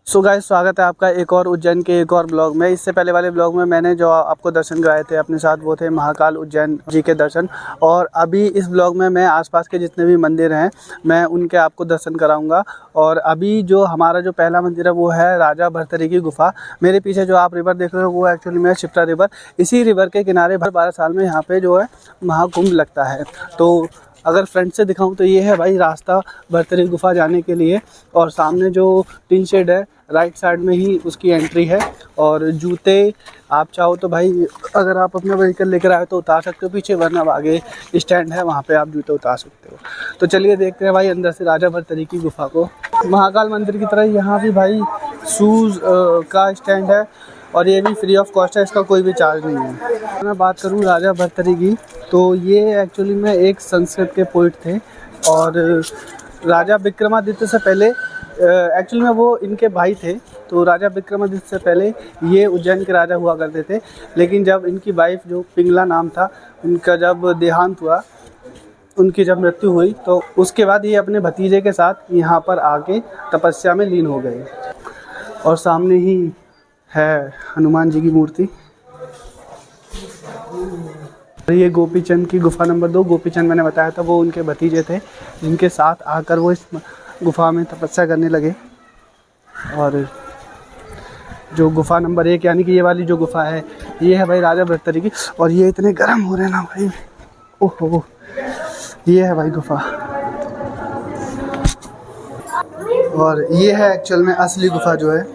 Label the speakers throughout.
Speaker 1: So guys, स्वागत है आपका एक और उज्जैन के एक और ब्लॉग में। इससे पहले वाले ब्लॉग में मैंने जो आपको दर्शन कराए थे अपने साथ, वो थे महाकाल उज्जैन जी के दर्शन। और अभी इस ब्लॉग में मैं आसपास के जितने भी मंदिर हैं मैं उनके आपको दर्शन कराऊंगा। और अभी जो हमारा जो पहला मंदिर है वो है राजा भर्तृहरि की गुफा। मेरे पीछे जो आप रिवर देख रहे हो वो एक्चुअली में शिप्रा रिवर। इसी रिवर के किनारे 12 साल में यहाँ पे जो है महाकुंभ लगता है। तो अगर फ्रंट से दिखाऊं तो ये है भाई रास्ता भर्तृहरि गुफा जाने के लिए। और सामने जो टीन शेड है राइट साइड में ही उसकी एंट्री है। और जूते आप चाहो तो भाई अगर आप अपना व्हीकल लेकर आए तो उतार सकते हो पीछे, वरना आगे स्टैंड है वहाँ पे आप जूते उतार सकते हो। तो चलिए देखते हैं भाई अंदर से राजा भर्तृहरि की गुफा को। महाकाल मंदिर की तरह यहाँ भी भाई शूज़ का स्टैंड है और ये भी फ्री ऑफ कॉस्ट है, इसका कोई भी चार्ज नहीं है। मैं बात करूँ राजा भर्तृहरि की तो ये एक्चुअली में एक संस्कृत के पोइट थे। और राजा विक्रमादित्य से पहले एक्चुअली में वो इनके भाई थे। तो राजा विक्रमादित्य से पहले ये उज्जैन के राजा हुआ करते थे। लेकिन जब इनकी वाइफ जो पिंगला नाम था उनका जब देहांत हुआ, उनकी जब मृत्यु हुई, तो उसके बाद ये अपने भतीजे के साथ यहाँ पर आके तपस्या में लीन हो गए। और सामने ही है हनुमान जी की मूर्ति। ये गोपीचंद की गुफा नंबर 2। गोपीचंद मैंने बताया था वो उनके भतीजे थे जिनके साथ आकर वो इस गुफा में तपस्या करने लगे। और जो गुफा नंबर 1 यानी कि ये वाली जो गुफा है ये है भाई राजा भर्तृहरि की। और ये इतने गर्म हो रहे हैं ना भाई, ओहो। ये है भाई गुफा और ये है एक्चुअल में असली गुफा जो है।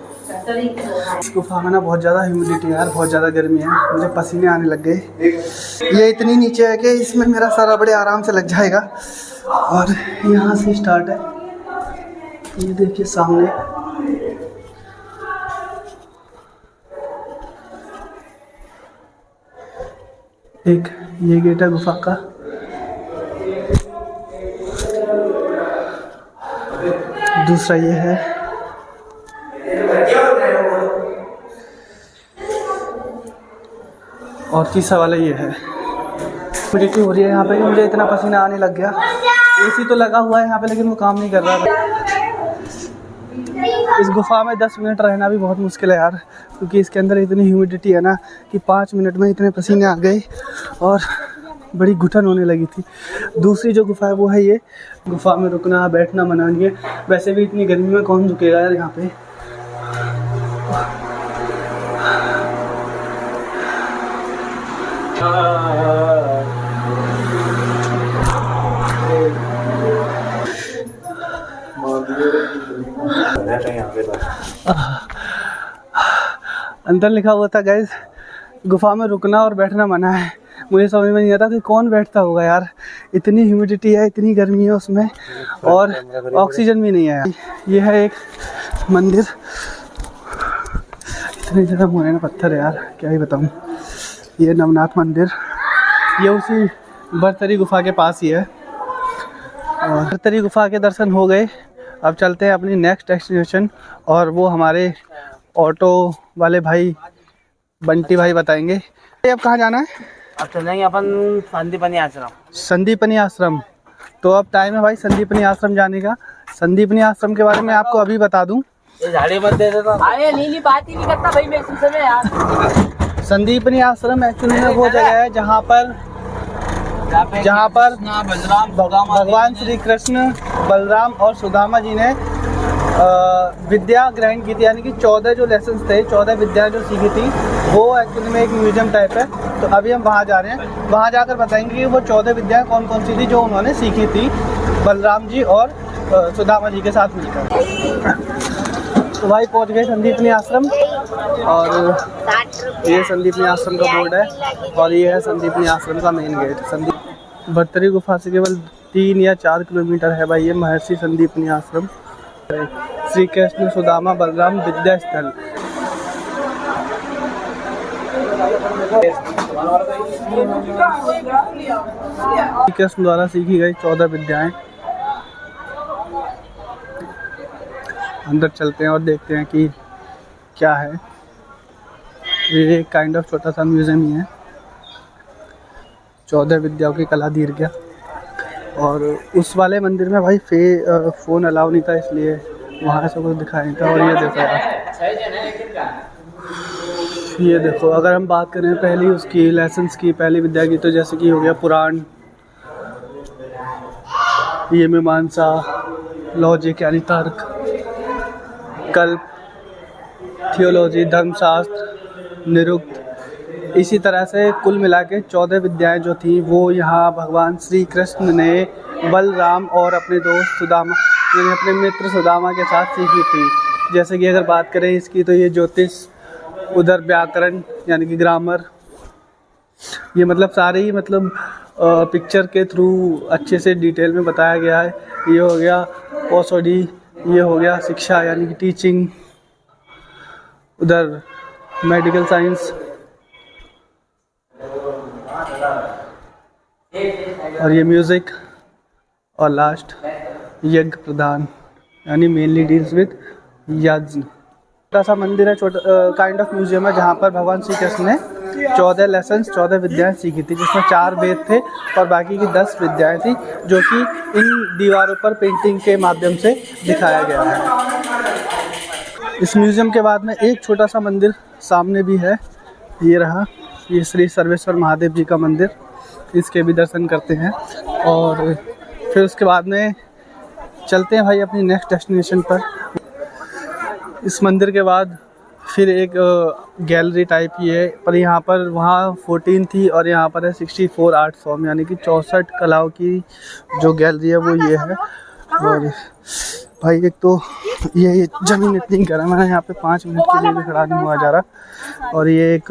Speaker 1: इस गुफा में ना बहुत ज़्यादा ह्यूमिडिटी है यार, बहुत ज़्यादा गर्मी है, मुझे पसीने आने लग गए। ये इतनी नीचे है कि इसमें मेरा सारा बड़े आराम से लग जाएगा। और यहाँ से स्टार्ट है, ये देखिए सामने। एक ये गेट है गुफा का। दूसरा ये है। और तीसरा वाला ये है। मुझे क्यों हो रही है यहाँ पे, मुझे इतना पसीना आने लग गया। एसी तो लगा हुआ है यहाँ पे लेकिन वो काम नहीं कर रहा था। इस गुफा में 10 मिनट रहना भी बहुत मुश्किल है यार, क्योंकि इसके अंदर इतनी ह्यूमिडिटी है ना कि 5 मिनट में इतने पसीने आ गए और बड़ी घुटन होने लगी थी। दूसरी जो गुफा है वो है ये। गुफा में रुकना बैठना मना नहीं है। वैसे भी इतनी गर्मी में कौन रुकेगा यार यहाँ पे। अंदर लिखा हुआ था गाइस गुफा में रुकना और बैठना मना है। मुझे समझ में नहीं आता कि कौन बैठता होगा यार, इतनी ह्यूमिडिटी है, इतनी गर्मी है उसमें और ऑक्सीजन भी नहीं है। ये है एक मंदिर, इतने ज़्यादा मुरैना पत्थर है यार, क्या ही बताऊँ। ये नवनाथ मंदिर, ये उसी भर्तृहरि गुफा के पास ही है। और भर्तृहरि गुफा के दर्शन हो गए। अब चलते हैं अपनी नेक्स्ट डेस्टिनेशन और वो हमारे ऑटो वाले भाई बंटी भाई बताएंगे। अब कहाँ जाना है?
Speaker 2: अब चलेंगे अपन संदीपनी आश्रम।
Speaker 1: संदीपनी आश्रम। तो अब टाइम है भाई संदीपनी आश्रम जाने का। संदीपनी आश्रम के बारे में आपको अभी बता दूं।
Speaker 2: झाड़ी मत दे देता। अरे नीली बात ही नहीं करता भाई मैं इस समय यार।
Speaker 1: संदीपनी आश्रम एक्चुअली में वो जगह है जहाँ पर भगवान श्री कृष्ण, बलराम और सुदामा जी ने विद्या ग्रहण की थी। यानी कि 14 जो लेसन थे, 14 विद्या जो सीखी थी, वो एक्चुअली में एक म्यूजियम टाइप है। तो अभी हम वहाँ जा रहे हैं, वहाँ जाकर बताएंगे कि वो 14 विद्याएं कौन कौन सी थी जो उन्होंने सीखी थी बलराम जी और सुदामा जी के साथ मिलकर। तो भाई पहुँच गए संदीपनी आश्रम। और ये संदीपनी आश्रम का बोर्ड है और ये है संदीपनी आश्रम का मेन गेट। भर्तृहरि गुफा से केवल 3 या 4 किलोमीटर है भाई ये महर्षि संदीपनी आश्रम। श्री कृष्ण सुदामा बलराम विद्या स्थल। श्री कृष्ण द्वारा सीखी गई 14 विद्याएं। अंदर चलते हैं और देखते हैं कि क्या है। ये एक काइंड ऑफ छोटा सा म्यूजियम ही है। 14 विद्याओं की कला दीर्घ। और उस वाले मंदिर में भाई फ़ोन अलाउ नहीं था, इसलिए वहाँ से कुछ दिखाई नहीं था। और ये देखो यार, ये देखो अगर हम बात करें पहली उसकी लेसन्स की, पहली विद्या की, तो जैसे कि हो गया पुराण, ये मीमांसा, लॉजिक यानी तर्क, कल्प, थियोलॉजी, धर्मशास्त्र, निरुक्त। इसी तरह से कुल मिला के 14 विद्याएं जो थी वो यहाँ भगवान श्री कृष्ण ने बलराम और अपने दोस्त सुदामा यानी अपने मित्र सुदामा के साथ सीखी थी। जैसे कि अगर बात करें इसकी तो ये ज्योतिष, उधर व्याकरण यानी कि ग्रामर, ये मतलब सारे ही मतलब पिक्चर के थ्रू अच्छे से डिटेल में बताया गया है। ये हो गया ओसोडी, ये हो गया शिक्षा यानी कि टीचिंग, उधर मेडिकल साइंस, और ये म्यूज़िक, और लास्ट यज्ञ प्रधान यानी मेनली डील्स विद यज्ञ। छोटा सा मंदिर है, छोटा काइंड ऑफ म्यूजियम है, जहाँ पर भगवान श्री कृष्ण ने 14 लेसन्स, 14 विद्याएं सीखी थी, जिसमें 4 वेद थे और बाकी की 10 विद्याएं थी, जो कि इन दीवारों पर पेंटिंग के माध्यम से दिखाया गया है। इस म्यूजियम के बाद में एक छोटा सा मंदिर सामने भी है, ये रहा, ये श्री सर्वेश्वर महादेव जी का मंदिर, इसके भी दर्शन करते हैं। और फिर उसके बाद में चलते हैं भाई अपनी नेक्स्ट डेस्टिनेशन पर। इस मंदिर के बाद फिर एक गैलरी टाइप की है, पर यहाँ पर वहाँ 14 थी और यहाँ पर है 64 आर्ट फॉर्म यानी कि 64 कलाओं की जो गैलरी है वो ये है। और भाई एक तो ये ज़मीन इतनी गर्म है, यहाँ पे 5 मिनट के लिए भी खड़ा नहीं हुआ जा रहा। और ये एक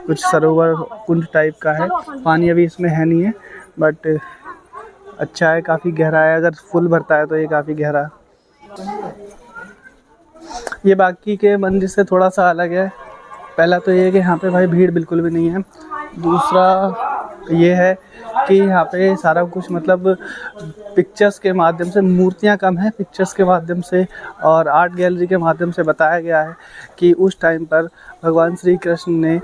Speaker 1: कुछ सरोवर कुंड टाइप का है, पानी अभी इसमें है नहीं है, बट अच्छा है, काफ़ी गहरा है, अगर फुल भरता है तो ये काफ़ी गहरा है। ये बाकी के मंदिर से थोड़ा सा अलग है। पहला तो ये है कि यहाँ पे भाई भीड़ बिल्कुल भी नहीं है। दूसरा ये है कि यहाँ पे सारा कुछ मतलब पिक्चर्स के माध्यम से, मूर्तियाँ कम हैं, पिक्चर्स के माध्यम से और आर्ट गैलरी के माध्यम से बताया गया है कि उस टाइम पर भगवान श्री कृष्ण ने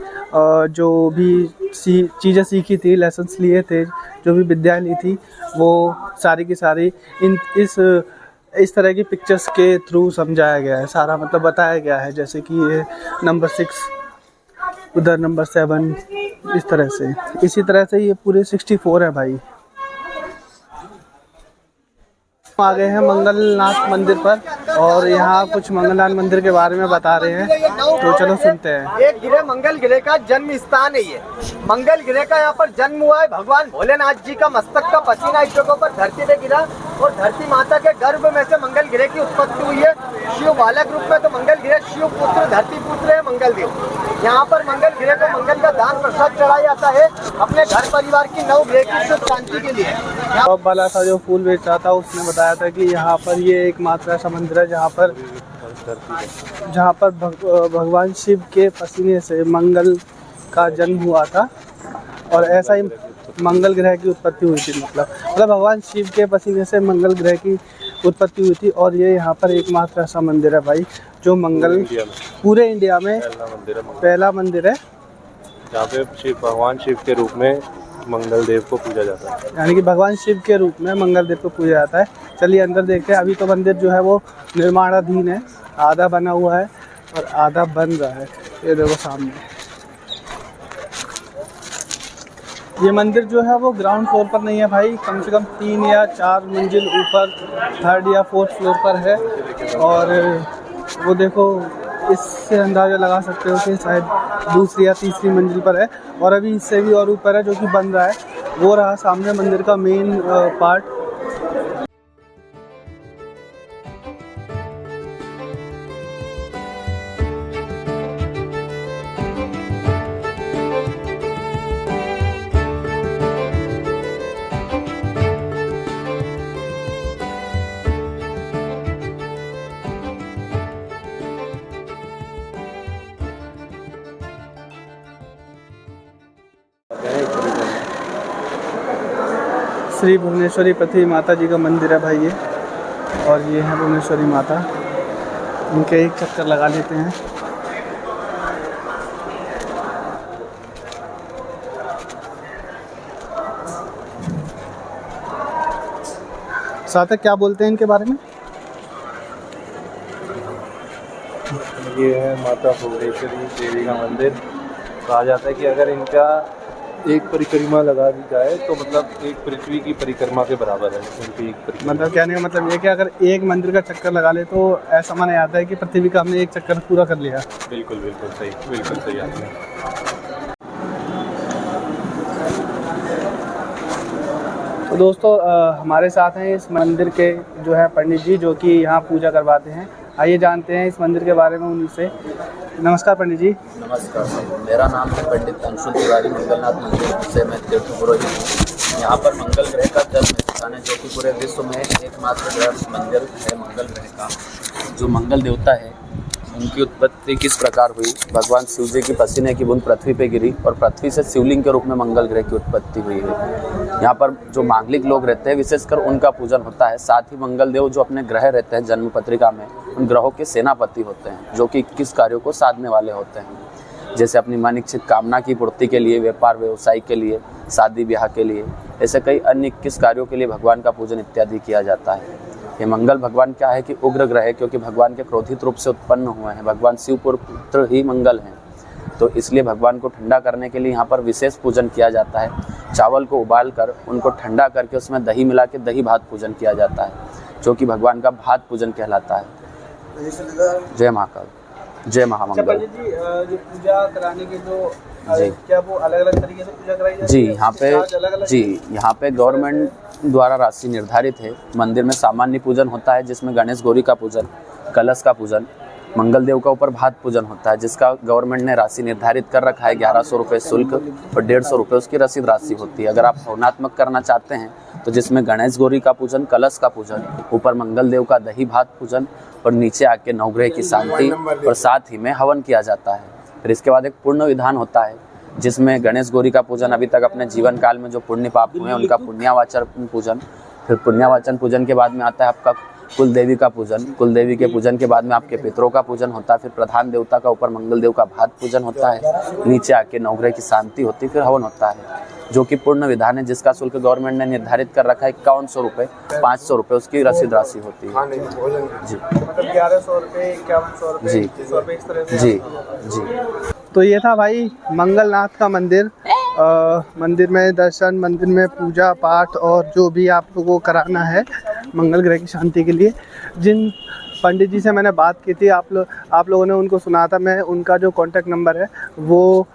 Speaker 1: जो भी चीज़ें सीखी थी, लेसन्स लिए थे, जो भी विद्याएँ ली थी, वो सारी की सारी इस तरह की पिक्चर्स के थ्रू समझाया गया है, सारा मतलब बताया गया है। जैसे कि ये नंबर 6, उधर नंबर 7, इस तरह से, इसी तरह से ये पूरे 64 है भाई। आ गए हैं मंगलनाथ मंदिर पर और यहाँ कुछ मंगलनाथ मंदिर के बारे में बता रहे हैं, तो चलो सुनते हैं।
Speaker 3: एक गिरे मंगल गिरे का जन्म स्थान है ये। मंगल गिरे का यहाँ पर जन्म हुआ है। भगवान भोलेनाथ जी का मस्तक का पसीना इस जगह पर धरती पे गिरा और धरती माता के गर्भ में से मंगल गिरे की उत्पत्ति हुई है। शिव बालक रूप में तो मंगल गिरे शिव पुत्र, धरती पुत्र है मंगल देव। यहाँ पर मंगल गिरे को मंगल का दान प्रसाद चढ़ाया जाता है अपने घर परिवार की 9 ग्रह की सुख शांति के लिए।
Speaker 1: अब वाला था जो फूल बेच रहा था, उसने बताया था कि यहाँ पर ये एकमात्र ऐसा मंदिर है जहाँ पर भगवान शिव के पसीने से मंगल का जन्म हुआ था और ऐसा ही मंगल ग्रह की उत्पत्ति हुई थी। मतलब भगवान शिव के पसीने से मंगल ग्रह की उत्पत्ति हुई थी। और ये यहाँ पर एकमात्र ऐसा मंदिर है भाई जो पूरे इंडिया में पहला मंदिर है
Speaker 4: जहाँ पे भगवान शिव के रूप में मंगल देव को पूजा जाता है,
Speaker 1: यानी कि भगवान शिव के रूप में मंगल देव को पूजा जाता है। चलिए अंदर देखते हैं। अभी तो मंदिर जो है वो निर्माणाधीन है, आधा बना हुआ है और आधा बन रहा है। ये देखो सामने ये मंदिर जो है वो ग्राउंड फ्लोर पर नहीं है भाई, कम से कम 3 या 4 मंजिल ऊपर 3rd या 4th फ्लोर पर है। और वो देखो, इससे अंदाज़ा लगा सकते हो कि शायद 2री या 3री मंजिल पर है और अभी इससे भी और ऊपर है जो कि बन रहा है। वो रहा सामने मंदिर का मेन पार्ट। श्री भुवनेश्वरी पृथ्वी माता जी का मंदिर है भाई ये, और ये है भुवनेश्वरी माता। इनके एक चक्कर लगा लेते हैं। सार्थक क्या बोलते हैं इनके बारे में?
Speaker 4: ये है माता भुवनेश्वरी देवी का मंदिर। कहा जाता है कि अगर इनका एक परिक्रमा लगा दी जाए तो मतलब एक पृथ्वी की परिक्रमा के बराबर है इनकी एक परिक्रमा।
Speaker 1: मतलब कहने का मतलब ये कि अगर एक मंदिर का चक्कर लगा ले तो ऐसा माना जाता है कि पृथ्वी का हमने एक चक्कर पूरा कर लिया।
Speaker 4: बिल्कुल सही आपने।
Speaker 1: तो दोस्तों हमारे साथ हैं इस मंदिर के जो है पंडित जी, जो कि यहाँ पूजा करवाते हैं। आइए जानते हैं इस मंदिर के बारे में उनसे। नमस्कार पंडित जी।
Speaker 5: नमस्कार, मेरा नाम है पंडित अंशुल तिवारी। मंगलनाथ मंदिर से मैं तीर्थ पुरोहित हूँ। यहाँ पर मंगल ग्रह का जन्म स्थान है, जो कि पूरे विश्व में एकमात्र ग्रह मंदिर है मंगल ग्रह का। जो मंगल देवता है उनकी उत्पत्ति किस प्रकार हुई? भगवान शिव जी की पसीने की बूंद पृथ्वी पे गिरी और पृथ्वी से शिवलिंग के रूप में मंगल ग्रह की उत्पत्ति हुई है। यहाँ पर जो मांगलिक लोग रहते हैं विशेषकर उनका पूजन होता है। साथ ही मंगल देव जो अपने ग्रह रहते हैं जन्म पत्रिका में, उन ग्रहों के सेनापति होते हैं, जो कि 21 कार्यों को साधने वाले होते हैं। जैसे अपनी मन इच्छित कामना की पूर्ति के लिए, व्यापार व्यवसाय के लिए, शादी ब्याह के लिए, ऐसे कई अन्य 21 कार्यों के लिए भगवान का पूजन इत्यादि किया जाता है। ये मंगल भगवान क्या है कि उग्र ग्रह है, क्योंकि भगवान के क्रोधित रूप से उत्पन्न हुए हैं। भगवान शिव पुत्र ही मंगल हैं, तो इसलिए भगवान को ठंडा करने के लिए यहाँ पर विशेष पूजन किया जाता है। चावल को उबाल कर उनको ठंडा करके उसमें दही मिला के दही भात पूजन किया जाता है, जो कि भगवान का भात पूजन कहलाता है। जय महाकाल, जय महामंगल।
Speaker 1: पंडित जी जो पूजा कराने के जो
Speaker 5: जी,
Speaker 1: क्या वो अलग अलग तरीके से पूजा कराई जाती
Speaker 5: जी
Speaker 1: है?
Speaker 5: यहाँ पे गवर्नमेंट द्वारा राशि निर्धारित है। मंदिर में सामान्य पूजन होता है, जिसमें गणेश गौरी का पूजन, कलश का पूजन, मंगल देव का ऊपर भात पूजन होता है, जिसका गवर्नमेंट ने राशि निर्धारित कर रखा है। 1100 रुपये शुल्क और 150 रुपये उसकी रसीद राशि होती है। अगर आप हवनात्मक करना चाहते हैं तो जिसमें गणेश गौरी का पूजन, कलश का पूजन, ऊपर मंगल देव का दही भात पूजन और नीचे आके नवग्रह की शांति और साथ ही में हवन किया जाता है। फिर इसके बाद एक पूर्ण विधान होता है, जिसमें गणेश गौरी का पूजन, अभी तक अपने जीवन काल में जो पुण्य पाप हुए हैं उनका पुण्यावाचन पूजन। फिर पुण्यावाचन पूजन के बाद में आता है आपका कुल देवी का पूजन। कुल देवी के पूजन के बाद में आपके पितरों का पूजन होता है। फिर प्रधान देवता का ऊपर मंगल देव का भात पूजन होता है, नीचे आके नवग्रह की शांति होती है, फिर हवन होता है, जो कि पूर्ण विधान है, जिसका शुल्क गवर्नमेंट ने निर्धारित कर रखा है 5100 रुपये, 500 रुपये उसकी रसीद राशि होती है। जी,
Speaker 1: मतलब 1100 रुपये, 5100 रुपये,
Speaker 5: जी,
Speaker 1: 600 रुपये इस तरह से।
Speaker 5: जी जी।
Speaker 1: तो ये था भाई मंगलनाथ का मंदिर। मंदिर में दर्शन, मंदिर में पूजा पाठ और जो भी आप लोगों को कराना है मंगल ग्रह की शांति के लिए। जिन पंडित जी से मैंने बात की थी, आप लोगों ने उनको सुना था। मैं उनका जो कॉन्टैक्ट नंबर है वो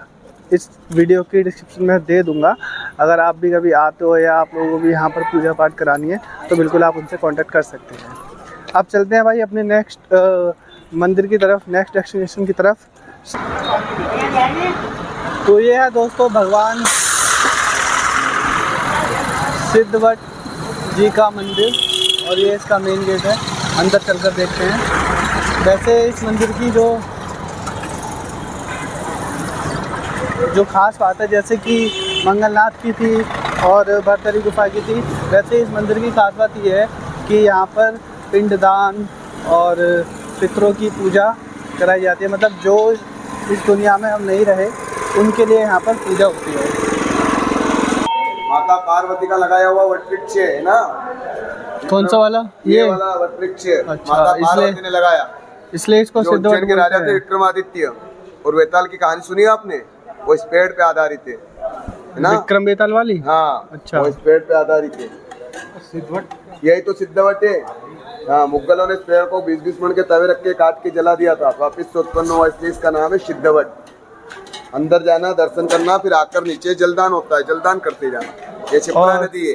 Speaker 1: इस वीडियो की डिस्क्रिप्शन में दे दूंगा। अगर आप भी कभी आते हो या आप लोगों को भी यहाँ पर पूजा पाठ करानी है तो बिल्कुल आप उनसे कॉन्टैक्ट कर सकते हैं। अब चलते हैं भाई अपने नेक्स्ट मंदिर की तरफ, नेक्स्ट डेस्टिनेशन की तरफ। तो ये है दोस्तों भगवान सिद्धवट जी का मंदिर और ये इसका मेन गेट है। अंदर चलकर देखते हैं। वैसे इस मंदिर की जो खास बात है, जैसे कि मंगलनाथ की थी और भरतरी गुफा की थी, वैसे इस मंदिर की खास बात ये है कि यहाँ पर पिंडदान और पितरों की पूजा कराई जाती है। मतलब जो इस दुनिया में हम नहीं रहे उनके लिए यहाँ पर पूजा होती है।
Speaker 3: माता पार्वती का लगाया हुआ वटवृक्ष है ना।
Speaker 1: कौन सा वाला?
Speaker 3: ये वाला वटवृक्ष
Speaker 1: अच्छा,
Speaker 3: माता पार्वती ने लगाया,
Speaker 1: इसलिए इसको
Speaker 3: जो
Speaker 1: सिद्धवट
Speaker 3: उज्जैन के राजा थे विक्रमादित्य। और वेताल की कहानी सुनी आपने? वो इस पेड़ पे आधारित है ना,
Speaker 1: विक्रम बेताल वाली।
Speaker 3: हाँ,
Speaker 1: अच्छा,
Speaker 3: वो इस पेड़ पे आधारित है।
Speaker 1: सिद्धवट
Speaker 3: यही तो सिद्धवट है। हाँ, मुगलों ने इस पेड़ को 20-20 मन के तवे रख के काट के जला दिया था, वापिस से उत्पन्न हुआ, इसलिए इसका नाम है सिद्धवट। अंदर जाना, दर्शन करना, फिर आकर नीचे जलदान होता है, जलदान करते जाना। ये छिपरा नदी है,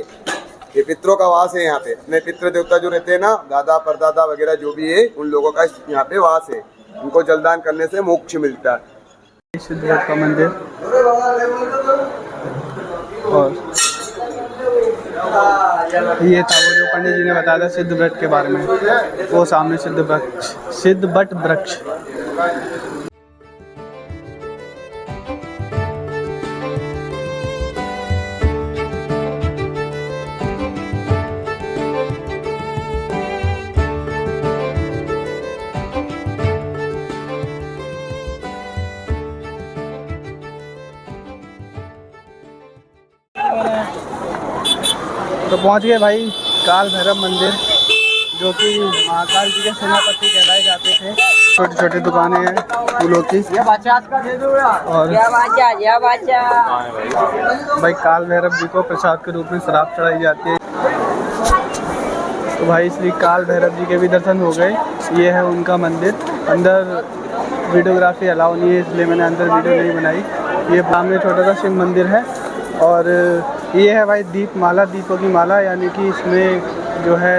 Speaker 3: ये पितरों का वास है। यहाँ पे अपने पितृ देवता जो रहते हैं ना, दादा परदादा वगैरह जो भी है, उन लोगों का यहाँ पे वास है। उनको जलदान करने से मोक्ष मिलता है।
Speaker 1: सिद्धवट का मंदिर। और ये था वो जो पंडित जी ने बताया था सिद्धवट के बारे में, वो सामने सिद्धवट वृक्ष। तो पहुंच गए भाई काल भैरव मंदिर, जो कि महाकाल जी के सेनापति कहलाए जाते थे। छोटी छोटी दुकानें हैं फूलों की। और भाई काल भैरव जी को प्रसाद के रूप में शराब चढ़ाई जाती है। तो भाई श्री काल भैरव जी के भी दर्शन हो गए। ये है उनका मंदिर। अंदर वीडियोग्राफी अलाउ नहीं है इसलिए मैंने अंदर वीडियो नहीं बनाई। ये सामने छोटा सा शिव मंदिर है। और ये है भाई दीप माला, दीपों की माला, यानी कि इसमें जो है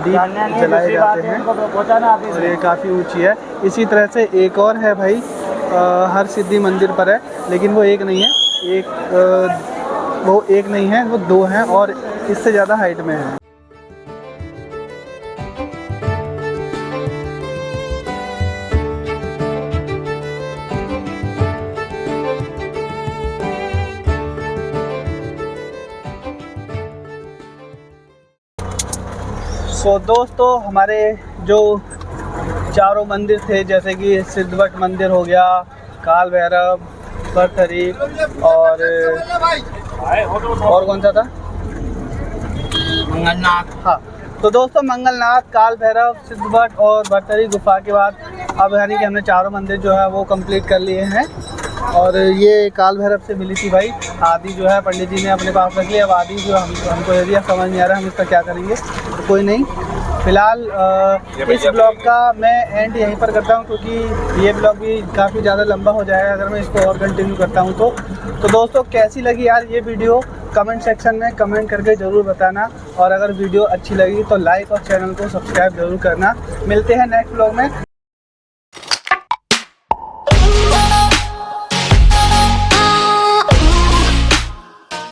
Speaker 1: दीप जलाए जाते हैं और ये काफ़ी ऊंची है। इसी तरह से एक और है भाई, हर सिद्धि मंदिर पर है, लेकिन वो एक नहीं है, वो एक नहीं है, वो दो हैं और इससे ज़्यादा हाइट में है। तो दोस्तों हमारे जो चारों मंदिर थे, जैसे कि सिद्धवट मंदिर हो गया, काल भैरव, भरथरी और कौन सा था, मंगलनाथ। हाँ, तो दोस्तों मंगलनाथ, काल भैरव, सिद्धवट और भरथरी गुफा के बाद अब यानी कि हमने चारों मंदिर जो है वो कंप्लीट कर लिए हैं। और ये काल भैरव से मिली थी भाई आदि, जो है पंडित जी ने अपने पास रख लिया। अब आदि जो हमको यदि आप समझ नहीं आ रहा हम इसका क्या करेंगे, तो कोई नहीं। फिलहाल इस ब्लॉग का मैं एंड यहीं पर करता हूं, क्योंकि ये ब्लॉग भी काफ़ी ज़्यादा लंबा हो जाएगा अगर मैं इसको और कंटिन्यू करता हूं तो दोस्तों कैसी लगी यार ये वीडियो, कमेंट सेक्शन में कमेंट करके ज़रूर बताना। और अगर वीडियो अच्छी लगी तो लाइक और चैनल को सब्सक्राइब ज़रूर करना। मिलते हैं नेक्स्ट ब्लॉग में।